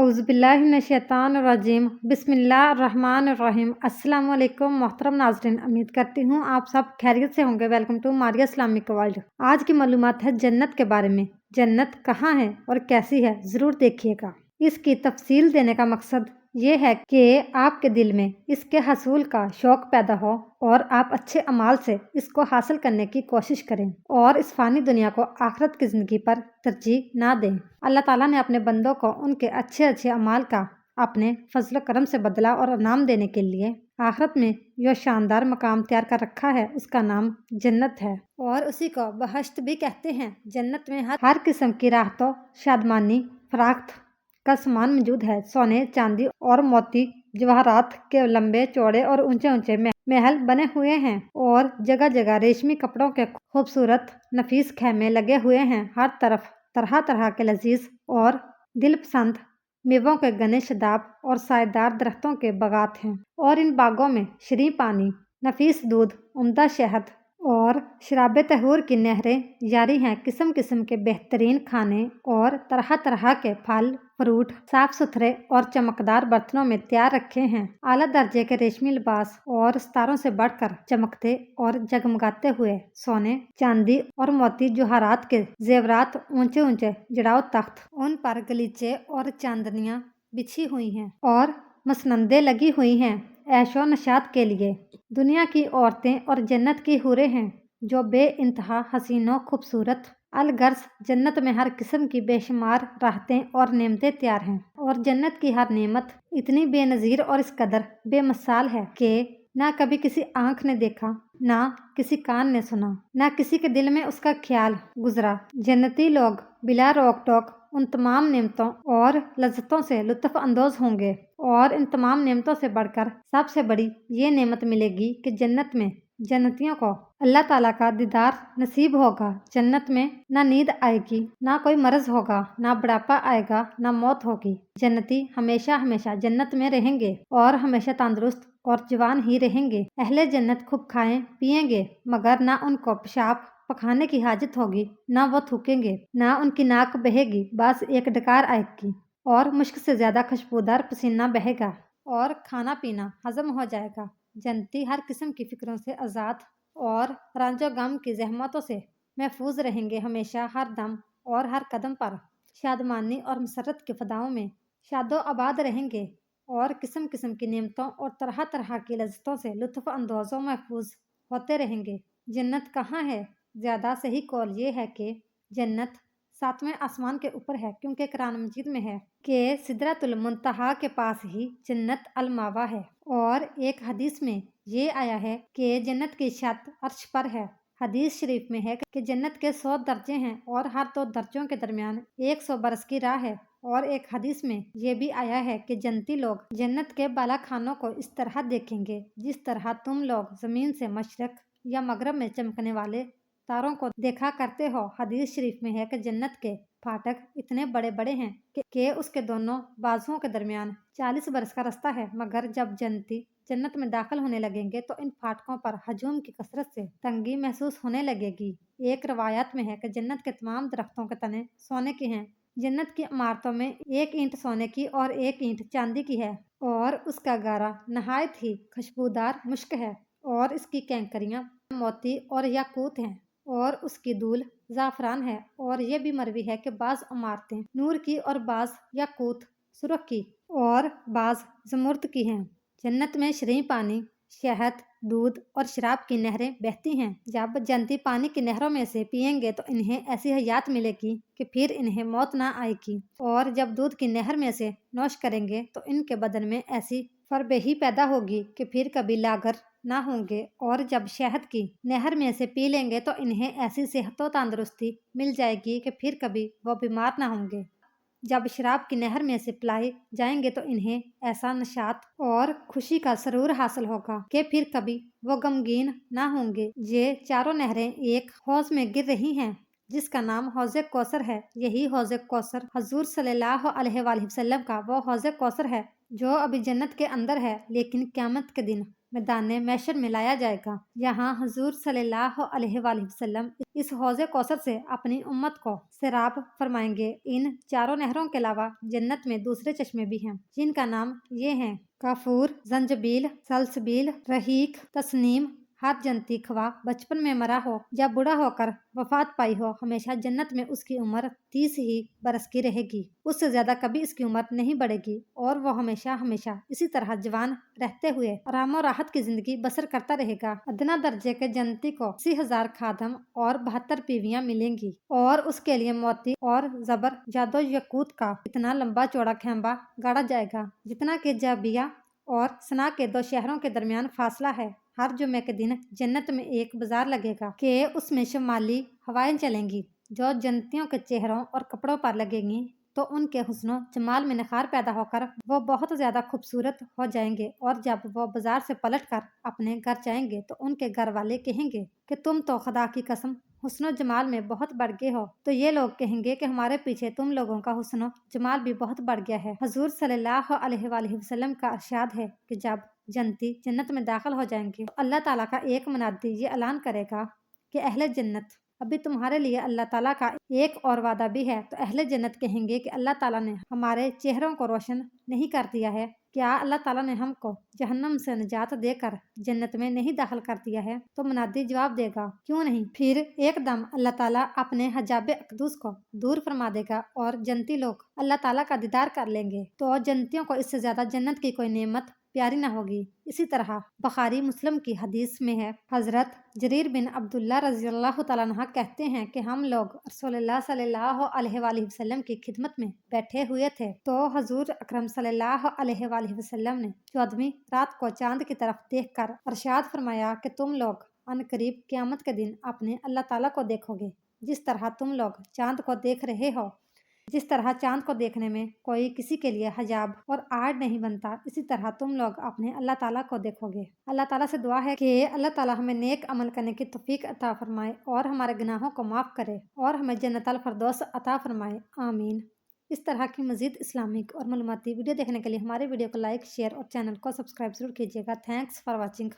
औज़ुबिल्लाहिमिनश्शैतानिर्रजीम बिस्मिल्लाहिर्रहमानिर्रहीम। अस्सलाम वालेकुम मोहतरम नाज़रीन, उम्मीद करती हूँ आप सब खैरियत से होंगे। Welcome to Maria Islamic world. आज की मालूमात है जन्नत के बारे में। जन्नत कहाँ है और कैसी है, ज़रूर देखिएगा। इसकी तफसील देने का मकसद ये है कि आपके दिल में इसके हसूल का शौक पैदा हो और आप अच्छे अमाल से इसको हासिल करने की कोशिश करें और इस फ़ानी दुनिया को आखिरत की ज़िंदगी पर तरजीह ना दें। अल्लाह ताला ने अपने बंदों को उनके अच्छे अच्छे अमाल का अपने फजल करम से बदला और इनाम देने के लिए आखिरत में जो शानदार मकाम तैयार कर रखा है उसका नाम जन्नत है और उसी को बहश्त भी कहते हैं। जन्नत में हर किस्म की राहतों, शादमानी, फराख्त का सामान मौजूद है। सोने, चांदी और मोती जवाहरात के लंबे चौड़े और ऊंचे ऊंचे महल बने हुए हैं और जगह जगह रेशमी कपड़ों के खूबसूरत नफीस खेमे लगे हुए हैं। हर तरफ तरह तरह के लजीज और दिल पसंद मेवों के घने शदाब और सायेदार दरख्तों के बागात हैं और इन बागों में शरीं पानी, नफीस दूध, उम्दा शहद और शराब तहूर की नहरें जारी हैं। किस्म किस्म के बेहतरीन खाने और तरह तरह के फल फ्रूट साफ सुथरे और चमकदार बर्तनों में तैयार रखे हैं। आला दर्जे के रेशमी लिबास और सितारों से बढ़कर चमकते और जगमगाते हुए सोने, चांदी और मोती जवाहरात के जेवरात, ऊंचे ऊंचे जड़ाऊ तख्त, उन पर गलीचे और चांदनियां बिछी हुई हैं और मसनंदे लगी हुई हैं ऐशो नशात के लिए। दुनिया की औरतें और जन्नत की हूरें हैं जो बे इंतहा हसीनो खूबसूरत। अलगर्ज जन्नत में हर किस्म की बेशुमार राहतें और नेमतें तैयार हैं और जन्नत की हर नेमत इतनी बेनज़ीर और इस कदर बेमिसाल है कि ना कभी किसी आंख ने देखा, ना किसी कान ने सुना, ना किसी के दिल में उसका ख्याल गुजरा। जन्नती लोग बिला रोक टोक उन तमाम नेमतों और लज्जतों से लुत्फ़ अंदोज होंगे और इन तमाम नेमतों से बढ़कर सबसे बड़ी ये नेमत मिलेगी कि जन्नत में जन्नतियों को अल्लाह ताला का दीदार नसीब होगा। जन्नत में ना नींद आएगी, ना कोई मर्ज होगा, ना बुढ़ापा आएगा, ना मौत होगी। जन्नती हमेशा हमेशा जन्नत में रहेंगे और हमेशा तंदुरुस्त और जवान ही रहेंगे। अहले जन्नत खूब खाएं पिएंगे मगर ना उनको पेशाब पखाने की हाजत होगी, ना वो थूकेंगे, ना उनकी नाक बहेगी, बस एक डकार आएगी और मुश्क से ज्यादा खुशबूदार पसीना बहेगा और खाना पीना हजम हो जाएगा। जन्नती हर किस्म की फिक्रों से आज़ाद और रंजो गम की जहमतों से महफूज रहेंगे। हमेशा हर दम और हर कदम पर शादमानी और मसरत के फदाओं में शादो आबाद रहेंगे और किस्म किस्म की नेमतों और तरह तरह की लज्जतों से लुत्फ़ अंदोज़ों महफूज होते रहेंगे। जन्नत कहाँ है? ज़्यादा सही कौल ये है कि जन्नत 7वें आसमान के ऊपर है, क्योंकि कुरान मजीद में है कि सिदरतुल मुंतहा के पास ही जन्नत अल मावा है और एक हदीस में ये आया है कि जन्नत की छत अर्श पर है। हदीस शरीफ में है कि जन्नत के 100 दर्जे हैं और हर 2 दर्जों के दरमियान 100 बरस की राह है और एक हदीस में ये भी आया है कि जन्नती लोग जन्नत के बाला खानों को इस तरह देखेंगे जिस तरह तुम लोग जमीन से मशरक या मगरब में चमकने वाले तारों को देखा करते हो। हदीस शरीफ में है कि जन्नत के फाटक इतने बड़े बड़े हैं कि उसके दोनों बाजुओं के दरमियान 40 बरस का रास्ता है, मगर जब जन्नती जन्नत में दाखिल होने लगेंगे तो इन फाटकों पर हजूम की कसरत से तंगी महसूस होने लगेगी। एक रवायत में है कि जन्नत के तमाम दरख्तों के तने सोने के हैं। जन्नत की इमारतों में एक ईंट सोने की और एक ईंट चांदी की है और उसका गारा नहायत ही खुशबूदार मुश्क है और इसकी कैंकरियां मोती और याकूत हैं और उसकी धूल ज़ाफ़रान है। और ये भी मरवी है कि बाज़ इमारतें नूर की और बाज़ याकूत सुर्ख की और बाज़ ज़मुर्द की हैं। जन्नत में शरीं पानी, शहद, दूध और शराब की नहरें बहती हैं। जब जन्नती पानी की नहरों में से पिएंगे तो इन्हें ऐसी हयात मिलेगी कि फिर इन्हें मौत ना आएगी और जब दूध की नहर में से नोश करेंगे तो इनके बदन में ऐसी फरबेही पैदा होगी कि फिर कभी लागर ना होंगे और जब शहद की नहर में से पी लेंगे तो इन्हें ऐसी सेहत व तंदुरुस्ती मिल जाएगी कि फिर कभी वो बीमार ना होंगे। जब शराब की नहर में से पिलाए जाएंगे तो इन्हें ऐसा नशात और खुशी का सरूर हासिल होगा कि फिर कभी वो गमगीन ना होंगे। ये चारों नहरें एक हौज में गिर रही हैं जिसका नाम हौज़े कौसर है। यही हौज़े कौसर हजूर सल्लल्लाहु अलैहि वसल्लम का वो हौज़े कौसर है जो अभी जन्नत के अंदर है, लेकिन क़यामत के दिन मैदान महशर में लाया जाएगा। यहाँ हुजूर सल्लल्लाहु अलैहि वसल्लम इस हौज़े कौसर से अपनी उम्मत को सैराब फरमाएंगे। इन चारों नहरों के अलावा जन्नत में दूसरे चश्मे भी हैं, जिनका नाम ये हैं: काफूर, जंजबील, सलसबील, रहीक, तस्नीम। हर जन्नती ख्वा बचपन में मरा हो या बूढ़ा होकर वफात पाई हो, हमेशा जन्नत में उसकी उम्र 30 ही बरस की रहेगी। उससे ज्यादा कभी इसकी उम्र नहीं बढ़ेगी और वो हमेशा हमेशा इसी तरह जवान रहते हुए आराम और राहत की जिंदगी बसर करता रहेगा। अदना दर्जे के जन्नती को 80,000 खादम और 72 बीवियां मिलेंगी और उसके लिए मोती और जबर जादो यकूत का इतना लंबा चौड़ा खैम्बा गाड़ा जाएगा जितना कि जाबिया और सना के 2 शहरों के दरमियान फासला है। हर जुमे के दिन जन्नत में एक बाजार लगेगा कि उसमें शुमाली हवाएं चलेंगी जो जन्नतियों के चेहरों और कपड़ों पर लगेंगी, तो उनके हुस्नो जमाल में निखार पैदा होकर वो बहुत ज्यादा खूबसूरत हो जाएंगे। और जब वो बाजार से पलट कर अपने घर जाएंगे तो उनके घर वाले कहेंगे कि तुम तो खुदा की कसम हुस्नो जमाल में बहुत बढ़ गए हो। तो ये लोग कहेंगे कि हमारे पीछे तुम लोगों का हुस्नो जमाल भी बहुत बढ़ गया है। हुजूर सल्लल्लाहु अलैहि वसल्लम का इरशाद है कि जब जन्नती जन्नत में दाखिल हो जाएंगे तो अल्लाह ताला का एक मुनादी ये ऐलान करेगा कि अहले जन्नत, अभी तुम्हारे लिए अल्लाह ताला का एक और वादा भी है। तो अहले जन्नत कहेंगे कि अल्लाह ताला ने हमारे चेहरों को रोशन नहीं कर दिया है, क्या अल्लाह ताला ने हमको जहन्नम से निजात देकर जन्नत में नहीं दाखिल कर दिया है? तो मुनादी जवाब देगा, क्यों नहीं। फिर एकदम अल्लाह ताला अपने हजाब अकदूस को दूर फरमा देगा और जन्नती लोग अल्लाह ताला का दीदार कर लेंगे। तो जन्नतियों को इससे ज्यादा जन्नत की कोई नेमत प्यारी न होगी। इसी तरह बुखारी मुस्लिम की हदीस में है, हजरत जरीर बिन अब्दुल्ला रज़ियल्लाहु तआला अन्हु कहते हैं कि हम लोग रसूलुल्लाह सल्लल्लाहु अलैहि वसल्लम की खिदमत में बैठे हुए थे तो हजूर अकरम सल्लल्लाहु अलैहि वसल्लम ने 14वीं रात को चांद की तरफ देखकर इरशाद फरमाया कि तुम लोग अनकरीब क़यामत के दिन अपने अल्लाह ताला को देखोगे। जिस तरह तुम लोग चांद को देख रहे हो, जिस तरह चांद को देखने में कोई किसी के लिए हजाब और आड़ नहीं बनता, इसी तरह तुम लोग अपने अल्लाह ताला को देखोगे। अल्लाह ताला से दुआ है कि अल्लाह ताला हमें नेक अमल करने की तौफीक अता फरमाए और हमारे गुनाहों को माफ़ करे और हमें जन्नतुल फिरदौस अता फरमाए, आमीन। इस तरह की मज़ीद इस्लामिक और मालूमाती वीडियो देखने के लिए हमारे वीडियो को लाइक, शेयर और चैनल को सब्सक्राइब जरूर कीजिएगा। Thanks for watching.